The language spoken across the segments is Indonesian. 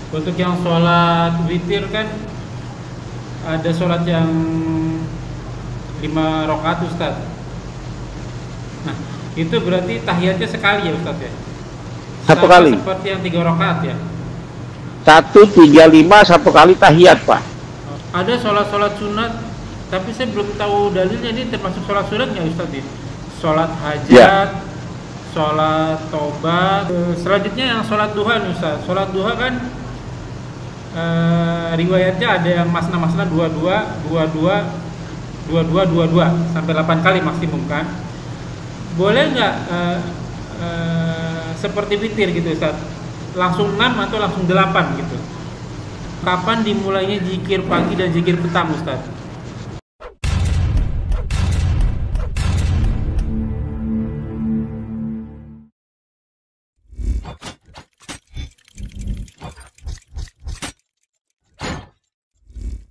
Untuk yang sholat witir kan ada sholat yang 5 rakaat Ustaz. Nah, itu berarti tahiyatnya sekali ya Ustaz ya? Satu Sama kali. seperti yang 3 rakaat ya? 135 satu kali tahiyat, Pak. Ada sholat-sholat sunat, tapi saya belum tahu dalilnya, ini termasuk sholat sunat nggak Ustaz ya? Sholat hajat, Ya. sholat tobat. Selanjutnya yang sholat duha nih Ustaz. Sholat duha kan riwayatnya ada yang masna-masna 22, 22, 22, 22 sampai 8 kali maksimum kan. Boleh nggak seperti witir gitu Ustaz? Langsung 6 atau langsung 8 gitu? Kapan dimulainya zikir pagi dan zikir petang Ustaz?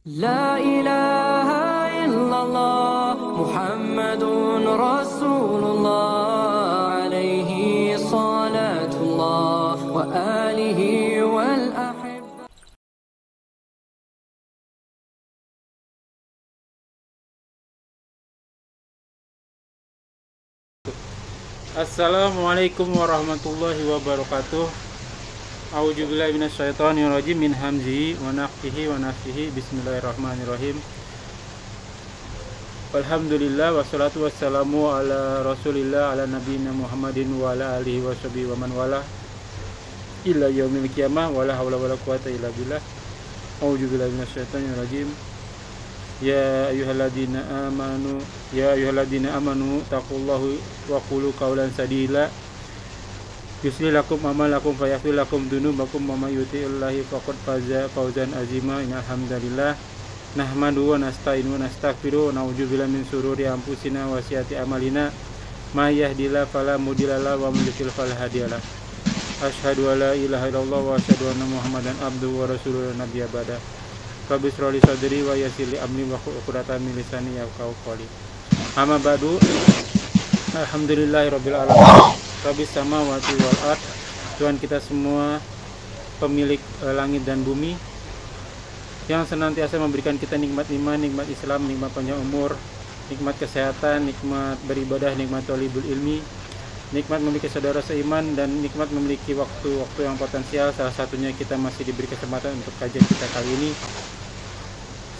La ilaha illallah Muhammadun Rasulullah alaihi salatullah wa alihi wal ahibba. Assalamualaikum warahmatullahi wabarakatuh. A'udzubillahi minasyaitonirrajim min hamzihi wa nafthihi wa nafthihi. Bismillahirrahmanirrahim. Alhamdulillah wassalatu wassalamu ala Rasulillah ala nabiyina Muhammadin wa ala alihi washabihi wa man wala illa yaumil qiyamah wa la haula wa la quwata illa billah. A'udzubillahi minasyaitonirrajim. Ya ayyuhalladzina amanu taqullaha wa qulu qawlan sadila yusli lakum amalakum fayaghfir lakum dzunubakum wa may yuti'illahi faqad faza fawzan azima. Innal hamdalillah nahmaduhu wa nasta'inu wa nastaghfiruh wa na'udzu billahi min shururi anfusina wa sayyiati a'malina may yahdihillahu fala mudilla lahu wa may yudlil fala hadiyalah. Asyhadu an la ilaha illallah wa asyhadu anna Muhammadan abduhu wa rasuluhu la nabiyya ba'da. Rabbi shrah li sadri wa yassir li amri wahlul 'uqdatam min lisani yafqahu qawli. Amma ba'du. Alhamdulillahirabbil alamin. Rabbis samawati wal ard. Tuhan kita semua, pemilik langit dan bumi, yang senantiasa memberikan kita nikmat iman, nikmat Islam, nikmat panjang umur, nikmat kesehatan, nikmat beribadah, nikmat thalibul ilmi, nikmat memiliki saudara seiman, dan nikmat memiliki waktu-waktu yang potensial. Salah satunya kita masih diberi kesempatan untuk kajian kita kali ini.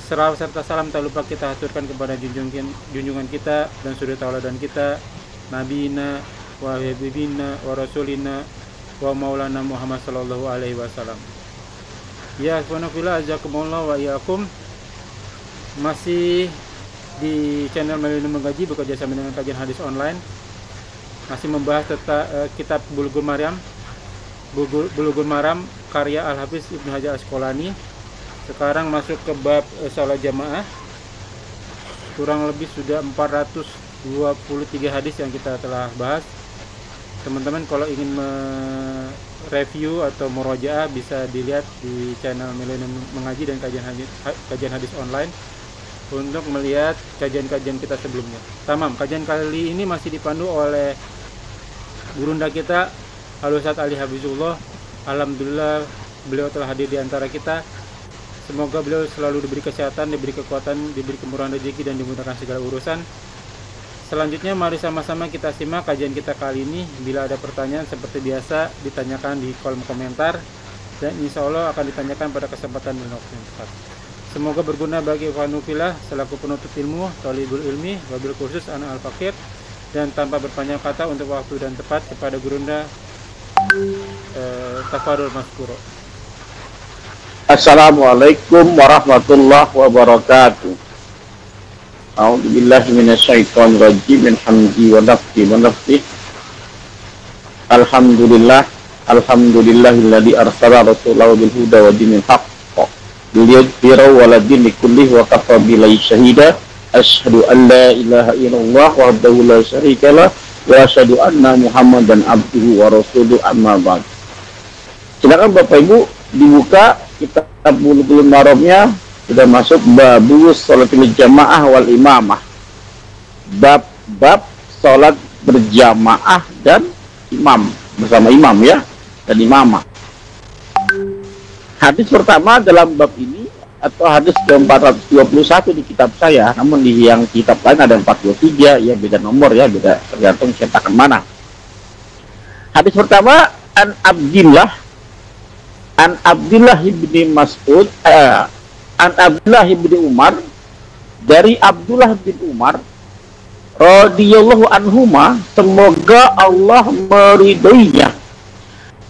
Selawat serta salam tak lupa kita haturkan kepada junjungan kita dan suri tauladan kita, Nabiina wa habibina wa rasulina wa maulana Muhammad sallallahu alaihi wasallam. Ya subhanallah, jazakumullah wa iyyakum. Masih di channel Millennium Mengkaji bekerja sama dengan kajian hadis online. Masih membahas tentang kitab Bulughul Maram karya Al-Hafiz Ibnu Hajar Asqalani. Sekarang masuk ke bab salat jamaah. Kurang lebih sudah 423 hadis yang kita telah bahas. Teman-teman kalau ingin mereview atau murojaah bisa dilihat di channel Millennium Mengaji dan kajian hadis online untuk melihat kajian-kajian kita sebelumnya. Tamam, kajian kali ini masih dipandu oleh gurunda kita Al-Ustaz Ali Habibullah. Alhamdulillah beliau telah hadir di antara kita. Semoga beliau selalu diberi kesehatan, diberi kekuatan, diberi kemurahan rezeki dan dimudahkan segala urusan. Selanjutnya mari sama-sama kita simak kajian kita kali ini. Bila ada pertanyaan seperti biasa ditanyakan di kolom komentar, dan insya Allah akan ditanyakan pada kesempatan dan waktu yang tepat. Semoga berguna bagi ikhwanul fillah selaku penuntut ilmu, thalibul ilmi, wabil khusus anak al-fakir, dan tanpa berpanjang kata untuk waktu dan tepat kepada gurunda tafadhol maskuro. Assalamualaikum warahmatullahi wabarakatuh. A'udzubillahi minasyaitonirrajim. Min hamdi wa nafthihi wa nafthihi. Alhamdulillahilladzi arsala rasulahu bil huda wa dinil haqq liyudhhirahu 'ala dini kullih wa kafa billahi shahida. Asyhadu an la ilaha illallah wahdahu la syarikalah wa asyhadu anna Muhammadan abduhu wa rasuluhu, amma ba'd. Silakan Bapak Ibu dibuka kitab Bulughul Maramnya. Sudah masuk babu sholatil jamaah wal imamah. Bab sholat berjamaah dan imam, bersama imam ya, dan imamah. Hadis pertama dalam bab ini atau hadis ke-421 di kitab saya, namun di yang kitab lain ada 43, ya beda nomor ya, beda tergantung cetakan mana. Hadis pertama an Abdullah ibni Mas'ud, an Abdullah ibni Umar, dari Abdullah bin Umar radhiyallahu anhuma, semoga Allah meridhoinya,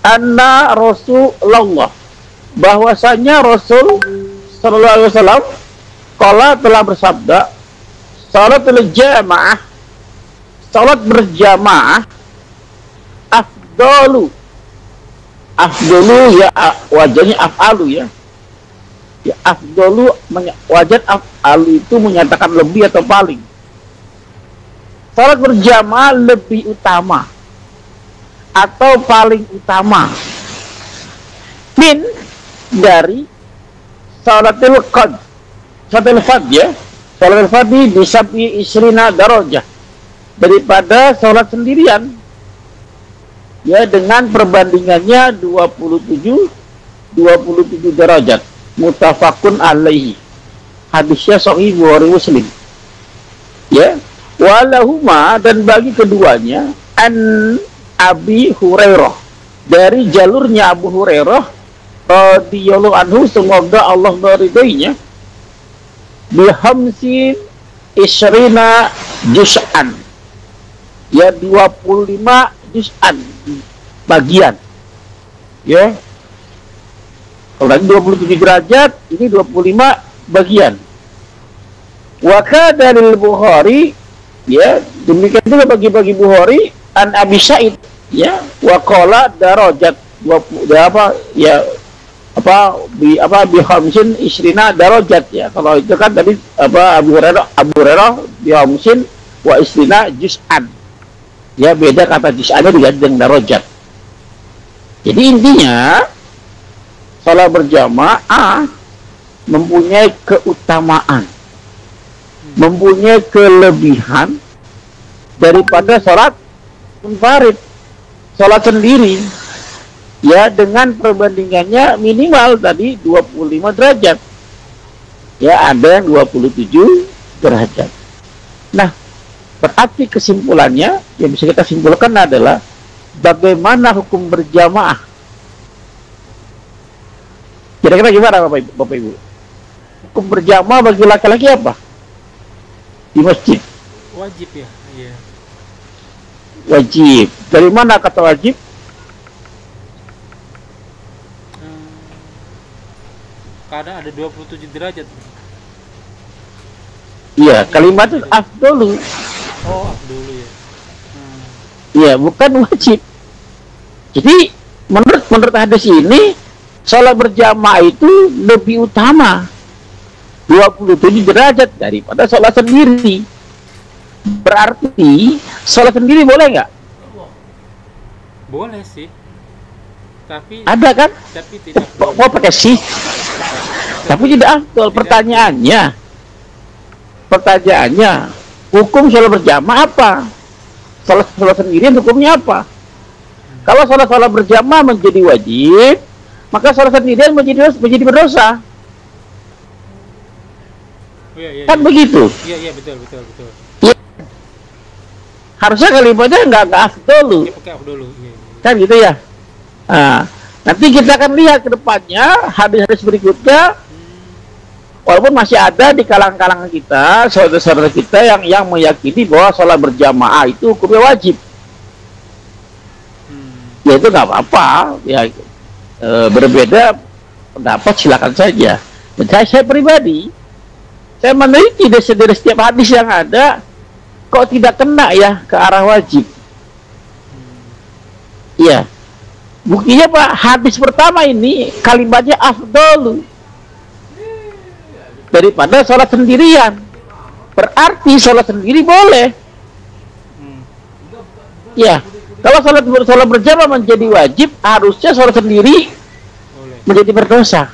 anna Rasulullah, bahwasanya Rasul sallallahu alaihi wasallam qala, telah bersabda, salatul jamaah, salat berjamaah, afdalu ya, wajahnya af'alu ya, ya afdalu, wajan af'alu itu menyatakan lebih atau paling. Salat berjamaah lebih utama atau paling utama min, dari salatul qad, salatul fardh ya, salatul fardh bisa bi isrina darajah, daripada salat sendirian ya, dengan perbandingannya 27 derajat. Muttafaqun alaihi, hadisnya sahih Bukhari Muslim ya. Walahuma, dan bagi keduanya, an Abi Hurairah, dari jalurnya Abu Hurairah radhiyallahu anhu, semoga Allah meridhoinya, bihamsin isrina juz'an, ya 25 juz'an, bagian ya. Kalau tadi 27 derajat, ini 25 bagian. Wa kadalil Bukhari, ya demikian juga bagi Bukhari, an Abi Sa'id ya, wa qala darajat, bi khamsin isrina darajat ya. Kalau itu kan tadi Abu Hurairah bi khamsin wa isrina juz'an ya, beda kata juz'annya diganti dengan darajat. Jadi intinya salat berjamaah mempunyai keutamaan, mempunyai kelebihan daripada salat munfarid, salat sendiri ya, dengan perbandingannya minimal tadi 25 derajat ya, ada yang 27 derajat. Nah, berarti kesimpulannya yang bisa kita simpulkan adalah bagaimana hukum berjamaah. Kira-kira gimana Bapak Ibu? Hukum berjamaah bagi laki-laki apa di masjid? Wajib ya, iya. Wajib. Dari mana kata wajib? Kadang ada 27 derajat. Iya, kalimat itu afdolu. Oh, afdolu ya. Iya, bukan wajib. Jadi menurut hadis ini, salat berjamaah itu lebih utama 27 derajat daripada salat sendiri. Berarti salat sendiri boleh nggak? Boleh sih. Tapi ada kan? Tapi tidak. Mau pakai sih? Tapi tidak afdol. Pertanyaannya, hukum salat berjamaah apa? Salat sendirian hukumnya apa? Kalau salat berjamaah menjadi wajib, maka salat sendirian menjadi berdosa. Oh, iya, kan begitu? Iya, betul. Ya. Harusnya kalimatnya nggak afdol. Iya, pakai afdol. Iya. Kan gitu ya. Nah, nanti kita akan lihat ke depannya hadis-hadis berikutnya. Walaupun masih ada di kalangan kita, saudara-saudara kita yang meyakini bahwa sholat berjamaah itu hukumnya wajib. Ya itu nggak apa-apa. Ya, berbeda pendapat silakan saja. Dan saya pribadi, saya meneliti dari setiap hadis yang ada, kok tidak kena ya ke arah wajib. Iya. Buktinya Pak, hadis pertama ini kalimatnya afdolu daripada sholat sendirian. Berarti sholat sendiri boleh. Ya, kalau sholat berjamaah menjadi wajib, harusnya sholat sendiri boleh. Menjadi berdosa.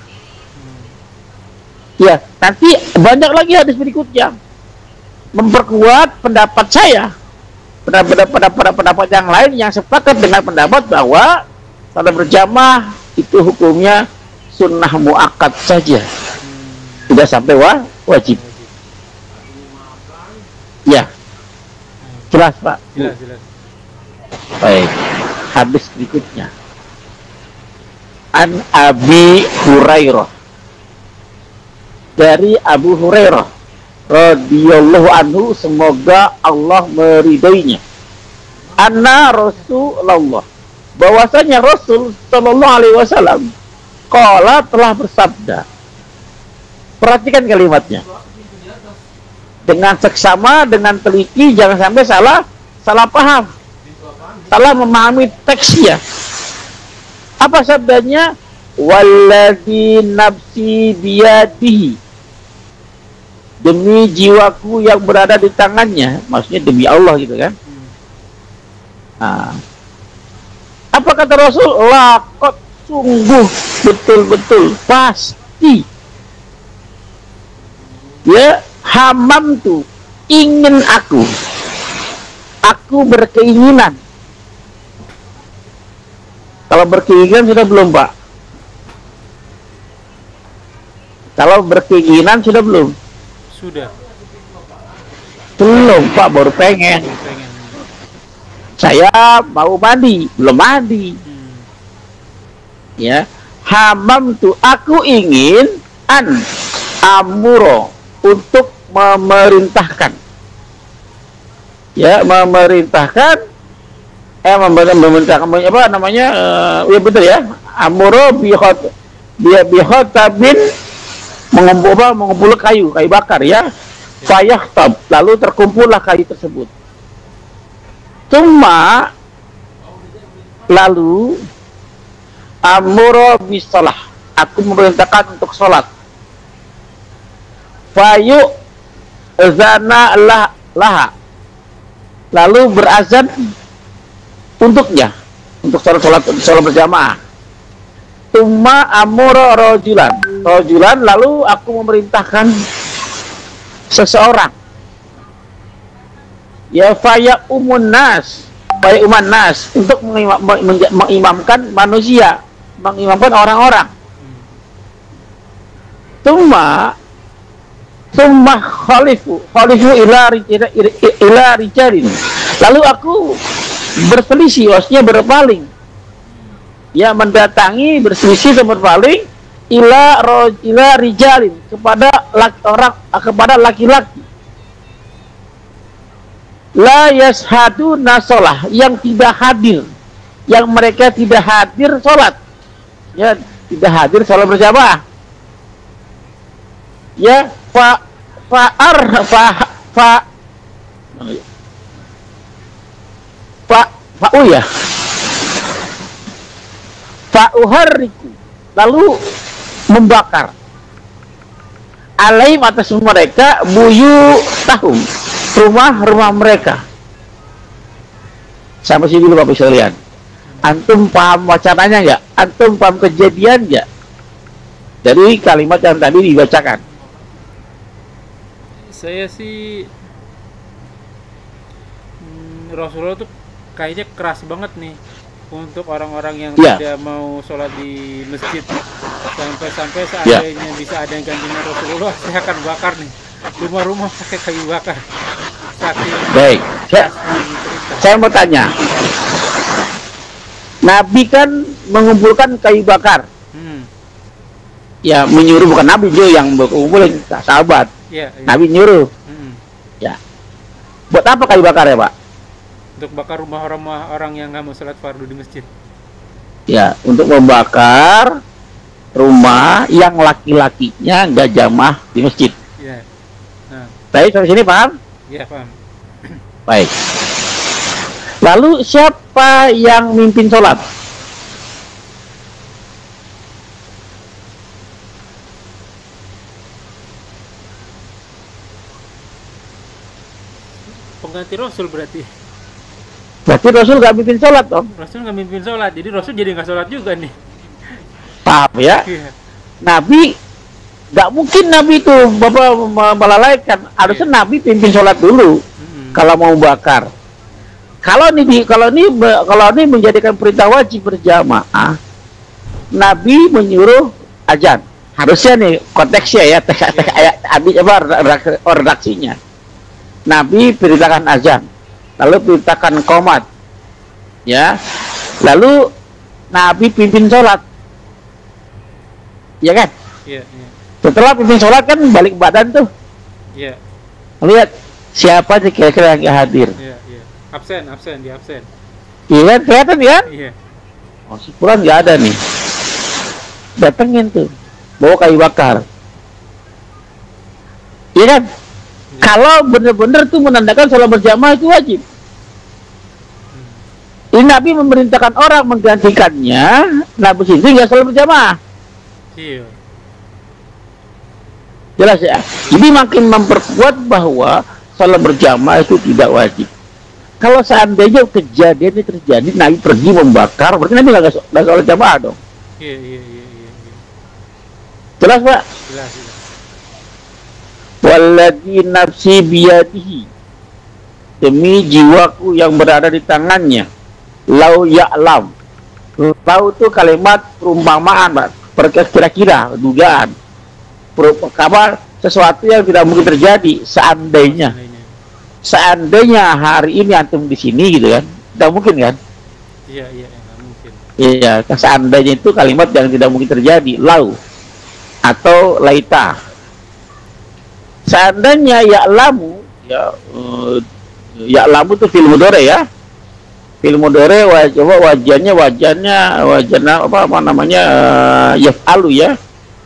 Ya, nanti banyak lagi hadis berikutnya memperkuat pendapat saya. Pendapat yang lain yang sepakat dengan pendapat bahwa sholat berjamaah itu hukumnya sunnah muakkad saja, tidak sampai wajib. Ya, jelas Pak. Jelas, jelas. Baik, hadis berikutnya. An Abi Hurairah, dari Abu Hurairah radhiyallahu anhu, semoga Allah meridainya. Anna Rasulullah, bahwasanya Rasul sallallahu alaihi wasallam qala, telah bersabda. Perhatikan kalimatnya dengan seksama, dengan teliti, jangan sampai salah paham, salah memahami teksnya. Apa sabdanya? Walladzi nafsi biyadihi, demi jiwaku yang berada di tangannya, maksudnya demi Allah gitu kan. Nah, apa kata Rasul? Laqad, sungguh, betul-betul, pasti, ya, hamam tuh, ingin aku berkeinginan. Kalau berkeinginan sudah belum Pak? Kalau berkeinginan sudah belum? Sudah. Belum Pak, baru pengen. Saya mau mandi, belum mandi. Ya, hamam tuh, aku ingin amuro, untuk memerintahkan. Ya, memerintahkan, memerintahkan apa namanya? Ya betul ya. Amuro bihotabin, mengumpul kayu bakar ya. Fayahtab, lalu terkumpullah kayu tersebut. Cuma lalu amuro bisalah, aku memerintahkan untuk sholat. Fayu zana laha, lalu berazan untuknya, untuk sholat berjamaah. Tuma amuro rojulan, lalu aku memerintahkan seseorang, ya, faya umun nas, untuk mengimamkan manusia, mengimamkan orang-orang. Tuma khalifu ila rijalin, lalu aku berselisih, maksudnya berpaling, ya, mendatangi, berselisih dan berpaling ila rijalin, kepada laki-laki, la yashadu nasolah, yang tidak hadir, yang mereka tidak hadir sholat, ya, tidak hadir sholat berjamaah, ya. Fa'uharriku, lalu membakar, alaihim, atas mereka, buyu tahum, rumah-rumah mereka. Sampai sini dulu Bapak sekalian. Antum paham wacananya nggak? Antum paham kejadian nggak? Dari kalimat yang tadi dibacakan. Saya sih Rasulullah tuh kayaknya keras banget nih untuk orang-orang yang tidak mau sholat di masjid. Sampai seandainya bisa ada yang gantinya Rasulullah, saya akan bakar nih rumah-rumah pakai kayu bakar. Baik, saya mau tanya, Nabi kan mengumpulkan kayu bakar. Ya, menyuruh, bukan Nabi juga yang mengumpulkan, sahabat. Nabi nyuruh. Ya, buat apa kayu bakar ya Pak? Untuk bakar rumah-rumah orang yang nggak mau sholat fardu di masjid. Ya, untuk membakar rumah yang laki-lakinya nggak jamaah di masjid. Ya. Nah. Baik, sampai sini paham? Ya, paham. Baik. Lalu siapa yang mimpin sholat? Pengganti Rasul berarti. Berarti Rasul nggak mimpin sholat dong? Rasul nggak mimpin sholat, jadi Rasul jadi nggak sholat juga nih. Paham ya? Iya. Nabi nggak mungkin Nabi itu Bapak melalaikan. Harusnya Nabi pimpin sholat dulu kalau mau bakar. Kalau ini menjadikan perintah wajib berjamaah, Nabi menyuruh azan. Harusnya nih konteksnya ya, ayat habis apa redaksinya. Nabi perintahkan azan, lalu perintahkan qomat, ya. Lalu Nabi pimpin sholat, ya kan? Iya, iya. Setelah pimpin sholat kan balik badan tuh. Iya. Lihat siapa sih kira-kira yang nggak hadir? Iya, iya. Absen, di absen. Iya kan, kelihatan ya? Iya. Oh, si Fulan nggak ada nih. Datengin tuh, bawa kayu bakar. Iya kan? Iya. Kalau benar-benar tuh menandakan sholat berjamaah itu wajib. Ini Nabi memerintahkan orang menggantikannya, Nabi sendiri nggak sholat berjamaah. Iya. Jelas ya? Jadi makin memperkuat bahwa sholat berjamaah itu tidak wajib. Kalau seandainya kejadian ini terjadi, Nabi pergi membakar, berarti Nabi nggak sholat jamaah dong. Iya, iya, iya, iya. Jelas Pak? Jelas, jelas. Walladzi nafsi biyadihi, demi jiwaku yang berada di tangannya. Lau ya'lam. Lau itu kalimat perumpamaan, Pak. Kira-kira, dugaan. Kabar sesuatu yang tidak mungkin terjadi seandainya. Seandainya hari ini antum di sini gitu kan, tidak mungkin kan? Iya, iya, nggak mungkin. Iya, seandainya itu kalimat yang tidak mungkin terjadi, lau atau laita. Seandainya ya'lamu, ya'lamu itu fil mudhari ya. Fil mudhari coba wajahnya apa namanya yaf'alu ya.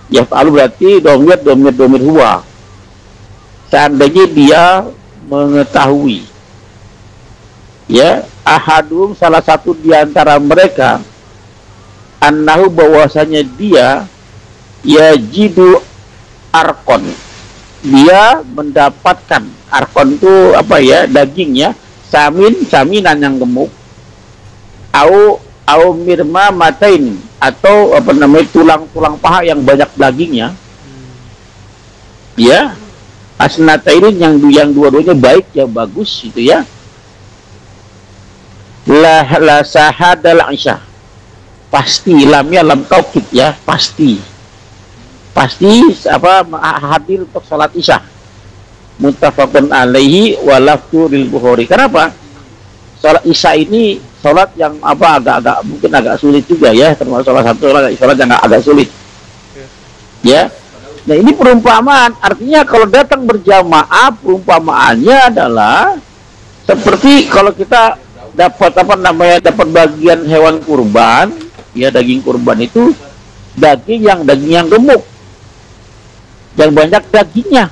Yaf'alu berarti domir huwa. Seandainya dia mengetahui, ya, ahadum salah satu di antara mereka, annahu bahwasanya dia yajidu arkon, dia mendapatkan arkon itu apa ya, daging ya, saminan yang gemuk, au mirma matain, atau apa namanya tulang paha yang banyak dagingnya, ya. Asnatairin yang dua-duanya baik ya, bagus itu ya. La sahadal isya, pasti lamnya lam taukid ya, pasti apa hadir untuk salat isya. Muttafaqun alaihi wa lafzu lil Bukhari. Kenapa? Salat isya ini salat yang apa mungkin agak sulit juga ya, termasuk salah satu salat yang agak sulit. Ya. Nah ini perumpamaan, artinya kalau datang berjamaah, perumpamaannya adalah seperti kalau kita dapat dapat bagian hewan kurban, ya, daging kurban itu daging yang gemuk, yang banyak dagingnya,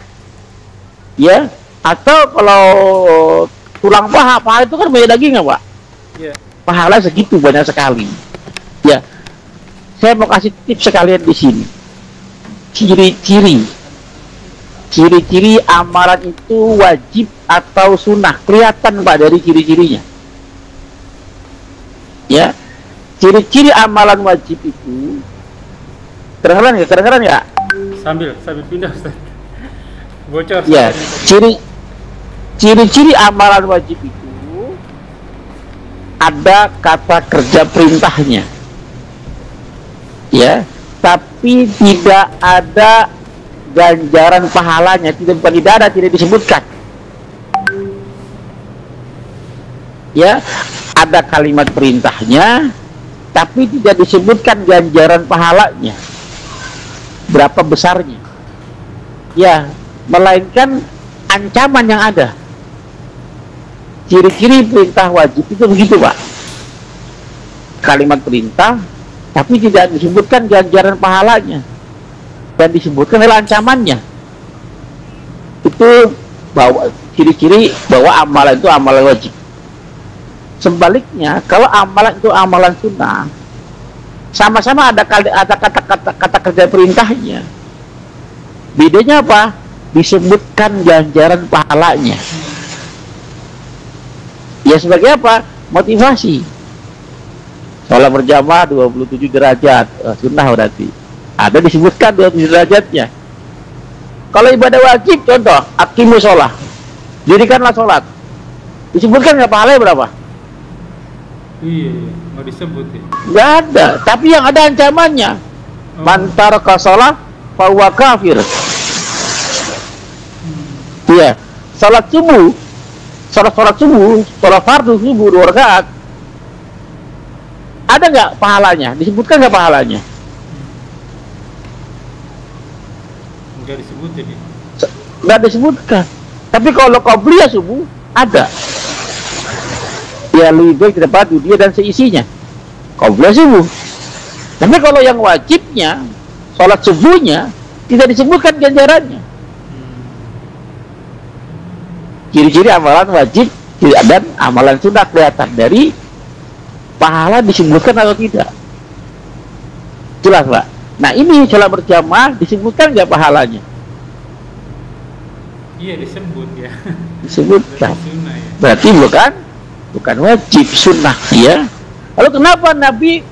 ya. Atau kalau tulang paha itu kan banyak dagingnya, Pak. Iya. Pahala segitu banyak sekali, ya. Saya mau kasih tips sekalian di sini. Ciri-ciri amalan itu wajib atau sunnah, kelihatan Pak dari ciri-cirinya, ya. Ciri-ciri amalan wajib itu kedengeran ya? Sambil pindah, Ustaz. Bocor. Ya, ciri-ciri amalan wajib itu ada kata kerja perintahnya, ya. Tapi tidak ada ganjaran pahalanya, tidak disebutkan. Ya, ada kalimat perintahnya, tapi tidak disebutkan ganjaran pahalanya, berapa besarnya. Ya, melainkan ancaman yang ada. Ciri-ciri perintah wajib itu begitu, Pak. Kalimat perintah, tapi tidak disebutkan ganjaran pahalanya, dan disebutkan adalah ancamannya. Itu bahwa ciri-ciri bahwa amalan itu amalan wajib. Sebaliknya, kalau amalan itu amalan sunnah, sama-sama ada kata kerja perintahnya. Bedanya apa? Disebutkan ganjaran pahalanya. Ya sebagai apa? Motivasi. Sholat berjamaah 27 derajat, sunnah berarti. Ada disebutkan 27 derajatnya. Kalau ibadah wajib, contoh, aqimu sholat, dirikanlah sholat, disebutkan nggak pahalanya berapa? Iya, nggak disebut ya. Nggak ada, tapi yang ada ancamannya. Man taraka shalah fa huwa kafir. Iya, salat subuh, salat subuh, salat fardu subuh 2 rakaat. Ada nggak pahalanya? Disebutkan nggak pahalanya? Enggak disebut jadi. Nggak disebutkan. Tapi kalau qabliyah subuh ada. Ya lebih baik kita padu dia dan seisinya. Qabliyah subuh. Tapi kalau yang wajibnya, salat subuhnya tidak disebutkan ganjarannya. Ciri-ciri amalan wajib dan amalan sunnah kelihatan dari pahala disebutkan atau tidak. Jelas Pak. Nah ini sholat berjamaah disebutkan nggak pahalanya? Iya disebut ya. Disebutkan. Sunnah ya. Berarti bukan wajib, sunnah ya. Lalu kenapa Nabi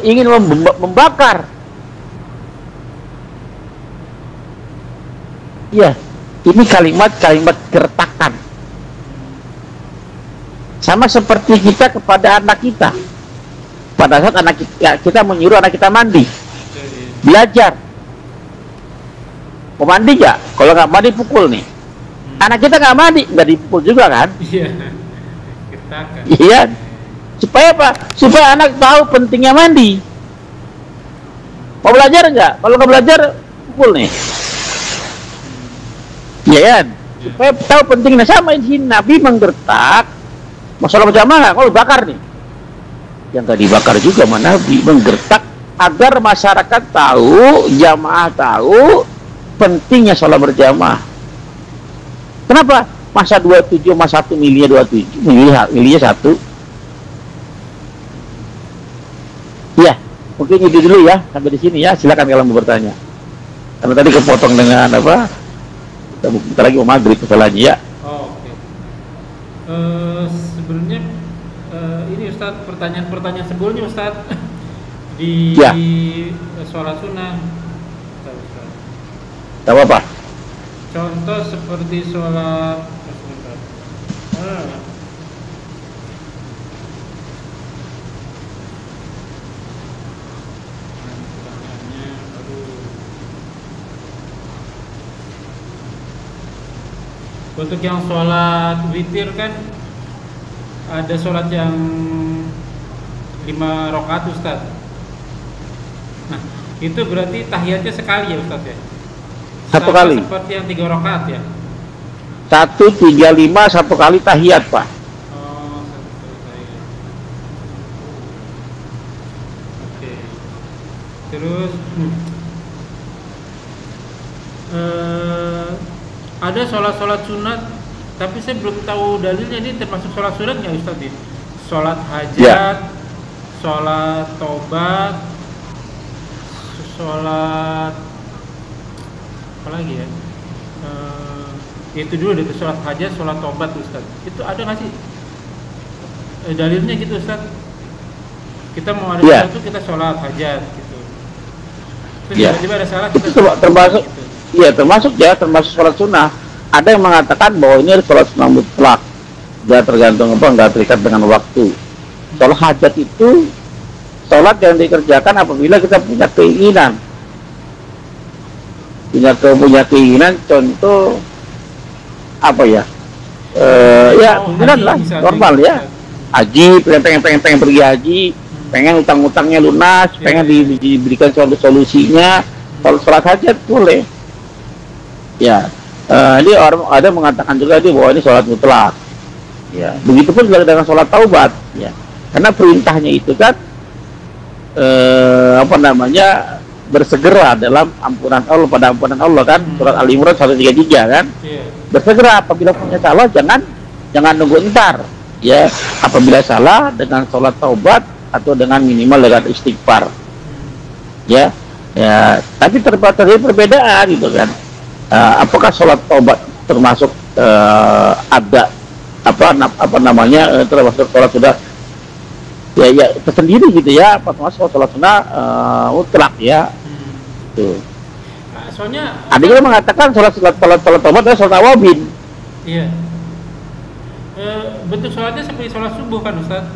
ingin membakar? Ya, ini kalimat gertakan. Sama seperti kita kepada anak kita. Pada saat anak kita menyuruh anak kita mandi, belajar. Mau mandi nggak? Kalau nggak mandi pukul nih. Anak kita nggak mandi, nggak dipukul juga kan? Iya. Gertakan. Iya. Supaya apa? Supaya anak tahu pentingnya mandi. Mau belajar nggak? Kalau nggak belajar pukul nih. Iya kan? Supaya tahu pentingnya. Sama ini Nabi menggertak masalah berjamaah. Kalau bakar nih, yang nggak dibakar juga mana Nabi menggertak agar masyarakat tahu, jamaah tahu pentingnya sholat berjamaah. Kenapa? Masa 27, masa 1 milihnya 27, milihnya 1. Ya, mungkin itu dulu ya, sampai di sini ya. Silakan kalau mau bertanya. Karena tadi kepotong dengan apa? Kita lagi mau maghrib masalahnya ya. Oh, oke. Sebenarnya ini Ustadz, pertanyaan sebelumnya Ustadz di Ya. sholat sunnah. Tak apa-apa. Contoh seperti sholat untuk yang sholat witir kan ada sholat yang 5 rakaat Ustaz. Nah itu berarti tahiyatnya sekali ya Ustaz ya? Satu kali. Seperti yang 3 rakaat ya? 1, 3, 5 1 kali tahiyat Pak. Oh, 1 kali tahiyat. Oke. Terus ada sholat sunat, tapi saya belum tahu dalilnya. Ini termasuk sholat sunat nggak Ustaz? Sholat hajat, Ya. sholat tobat, sholat apa lagi ya? Itu dulu deh, sholat hajat, sholat tobat Ustaz. Itu ada nggak sih dalilnya gitu Ustaz? Kita mau ada Ya. sesuatu kita sholat hajat gitu. Terus Ya. tiba-tiba ada salah kita Itu sholat termasuk. gitu. Iya termasuk sholat sunnah. Ada yang mengatakan bahwa ini adalah sholat sunnah mutlak, nggak tergantung nggak terikat dengan waktu. Sholat hajat itu sholat yang dikerjakan apabila kita punya keinginan, punya keinginan. Contoh apa ya? Ya keinginan lah normal ya. Haji, pengen pergi haji, pengen utang-utangnya lunas, pengen diberikan solusinya. Kalau sholat hajat boleh. Ya, ini orang ada mengatakan juga bahwa ini sholat mutlak. Ya, begitupun juga dengan sholat taubat. Ya, karena perintahnya itu kan bersegera dalam ampunan Allah, pada ampunan Allah kan. Surat Al-Imran 133 kan. Bersegera apabila punya salah, jangan nunggu entar. Ya, apabila salah dengan sholat taubat atau dengan minimal dengan istighfar. Ya, tapi terjadi perbedaan gitu kan. Apakah sholat taubat termasuk ada termasuk sholat sudah ya tersendiri gitu ya, apa termasuk sholat sunnah mutlak ya. Tuh. Soalnya ada juga mengatakan sholat taubat adalah sholat awabin. Iya. Bentuk sholatnya seperti sholat subuh kan Ustaz?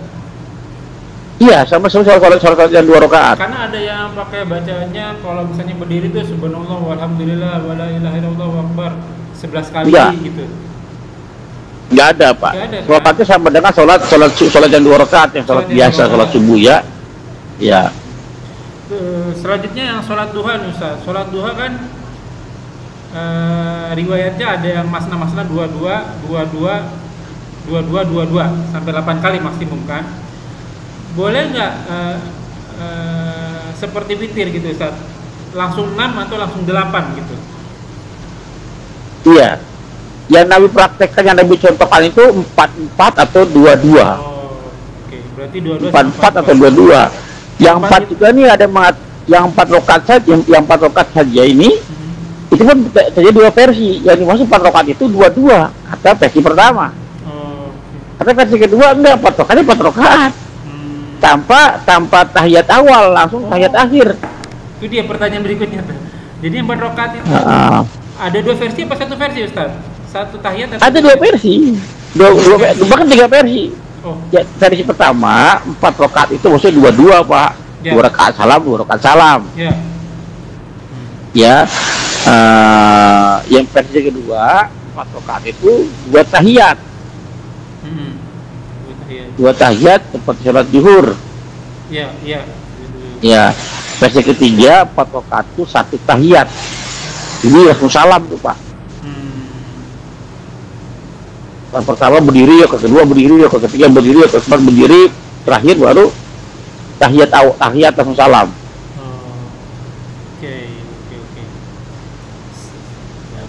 Iya, sama sholat yang 2 rakaat. Karena ada yang pakai bacanya kalau misalnya berdiri tuh subhanallah walhamdulillah wala ilaha illallah wa akbar 11 kali Iya. gitu. Nggak ada, Pak. Nggak ada, kan? Sholatnya sama dengan sholat yang 2 rakaat, yang sholat Sholat yang biasa, 2 sholat rakaat. subuh ya. Ya. Selanjutnya yang sholat duha nih Ustaz. Sholat duha kan riwayatnya ada yang masna-masna 22 sampai 8 kali maksimum kan. Boleh nggak seperti witir gitu Ustaz? Langsung 6 atau langsung 8 gitu? Iya. Yang Nabi praktekkan, yang Nabi contohkan itu 4-4 atau 2-2. Oh, oke. Berarti 22 4-4 atau 2-2. Yang 4 juga nih ada yang 4 rakaat saja, yang 4 rakaat saja ini itu pun terjadi 2 versi. Yang dimaksud 4 rakaat itu 2-2, kata versi pertama. Oh, Kata versi kedua enggak, 4 rakaatnya 4 rakaat. Tanpa tahiyat awal, langsung tahiyat akhir. itu dia pertanyaan berikutnya tuh. Jadi yang 4 rakaat itu ada 2 versi apa 1 versi Ustaz? Satu tahiyat atau Ada 2 versi, bahkan 3 versi. Oh, Ya, versi pertama 4 rakaat itu maksudnya 2-2, Pak. Ya. 2 rakaat salam, 2 rakaat salam. ya. Ya, yang versi kedua 4 rakaat itu 2 tahiyat, Hmm. Dua tahiyat. 2 tahiyat seperti sholat zuhur. Ya, ya. Ya, versi ketiga 4 rakaat itu 1 tahiyat. Ini langsung salam tuh, Pak. Yang pertama berdiri, yang kedua berdiri, yang ketiga berdiri, yang keempat berdiri, terakhir baru tahiyat langsung salam. Oh, oke.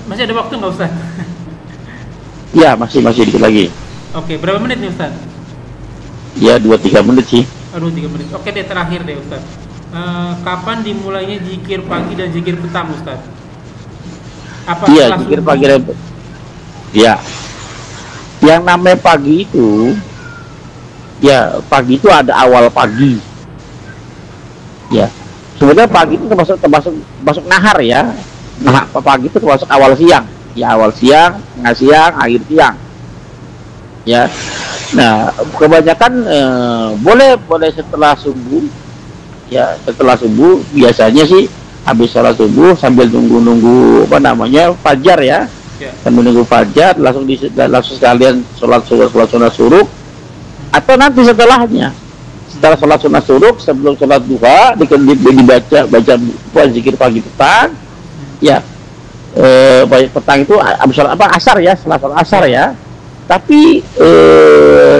Masih ada waktu nggak Ustaz? Ya, masih dikit lagi. Oke, berapa menit nih Ustaz? Ya, 2-3 menit sih. Aduh, 3 menit. Oke deh, terakhir deh Ustaz. Kapan dimulainya zikir pagi dan zikir petang Ustaz? Apa Iya, setelah zikir subuh? pagi dan ya. Yang namanya pagi itu, ya pagi itu ada awal pagi. Ya, sebenarnya pagi itu termasuk nahar ya. Nah, pagi itu termasuk awal siang. Ya, awal siang, tengah siang, akhir siang. Ya. Nah, kebanyakan boleh setelah subuh. Ya, setelah subuh biasanya sih habis sholat subuh sambil nunggu fajar ya. Ya. Sambil nunggu fajar langsung sekalian sholat sunat suruk, atau nanti setelahnya, setelah sholat sunat suruk sebelum sholat duha dibaca zikir pagi petang. Ya, petang itu habis sholat asar ya, setelah sholat asar ya. Tapi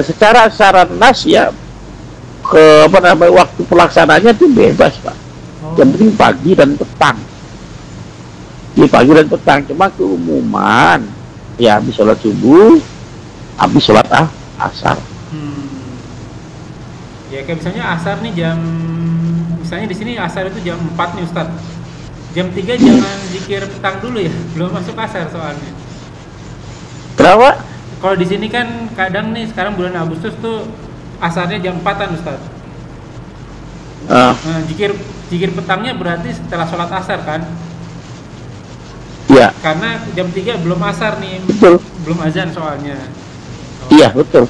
secara nas ya, waktu pelaksananya itu bebas, Pak. Yang penting pagi dan petang. Di pagi dan petang, cuma keumuman ya habis sholat subuh, habis sholat asar. Ya kayak misalnya asar nih misalnya di sini asar itu jam 4 nih Ustaz. Jam 3 jangan zikir petang dulu ya, belum masuk asar soalnya. Kenapa? Kalau di sini kan kadang nih sekarang bulan Agustus tuh asarnya jam 4-an Ustaz. Nah, zikir petangnya berarti setelah sholat asar kan? Iya. Karena jam 3 belum asar nih. Betul. Belum azan soalnya. Iya, betul.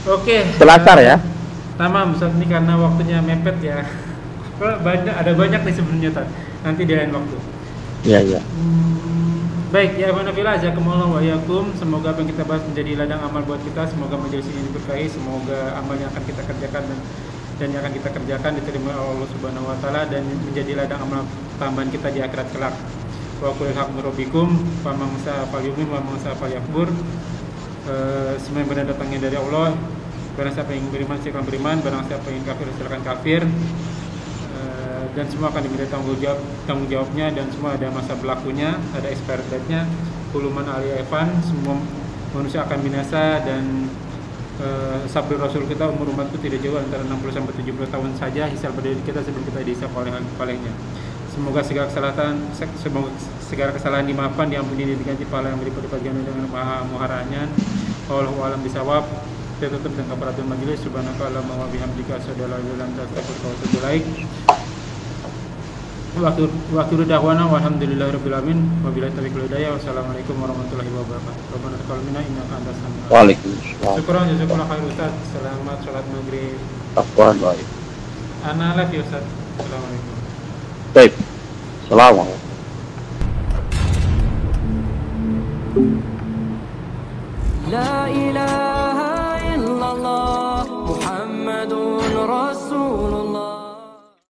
Oke. Setelah asar ya. Tamam Ustaz, ini karena waktunya mepet ya. Ada banyak nih sebenarnya Tad. Nanti di lain waktu. Iya. Baik, ya Manafila jazakumullah wa yakum. Semoga apa yang kita bahas menjadi ladang amal buat kita. Semoga majelis ini diberkahi. Semoga amal yang akan kita kerjakan dan yang akan kita kerjakan diterima oleh Allah Subhanahu wa taala dan menjadi ladang amal tambahan kita di akhirat kelak. Wa qul alhamdulillahikum fa man sa fal yu'min wa man sa fal yakfur. Semua yang benar datangnya dari Allah. Barang siapa yang beriman silakan beriman, barang siapa yang kafir silakan kafir. Dan semua akan diminta tanggung jawabnya, dan semua ada masa berlakunya, ada expired date-nya. Kuluman ali evan, semua manusia akan binasa, dan sabda Rasul kita, umur umatku tidak jauh antara 60 sampai 70 tahun saja, hisab pada diri kita sebelum kita dihisab olehnya. Semoga segala kesalahan dimaafkan, diampuni, diganti pahala yang berlipat-lipat ganda dengan maha muharanya. Wallahu a'lam bishawab. Kita tutup dengan kafaratul majelis. Subhanakallahumma wa bihamdika asyhadu an la ilaha illa anta astaghfiruka wa atubu ilaik. Waktu da'wana walhamdulillahirabbil alamin. Wabillahi taufiq wal hidayah. Wassalamualaikum warahmatullahi wabarakatuh. Rabbana taqabbal minna innaka antas samiul alim. Waalaikumsalam. Syukran jazakallahu khair Ustaz. Selamat sholat maghrib. Afwan baik. Ana live ya Ustaz. Assalamualaikum. Baik. Assalamualaikum. لا